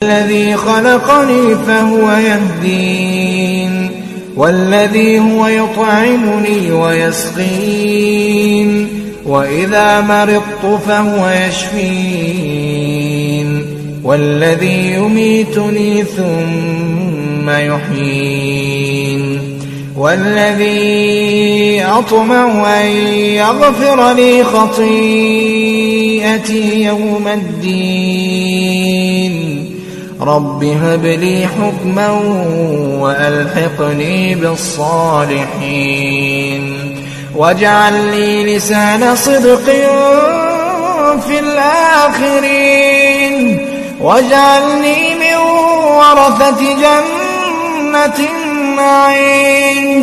الذي خلقني فهو يهدين والذي هو يطعمني ويسقين وإذا مرضت فهو يشفين والذي يميتني ثم يحيين والذي أطمع أن يغفر لي خطيئتي يوم الدين رب هب لي حكما وألحقني بالصالحين واجعل لي لسان صدق في الآخرين واجعلني من ورثة جنة النعيم.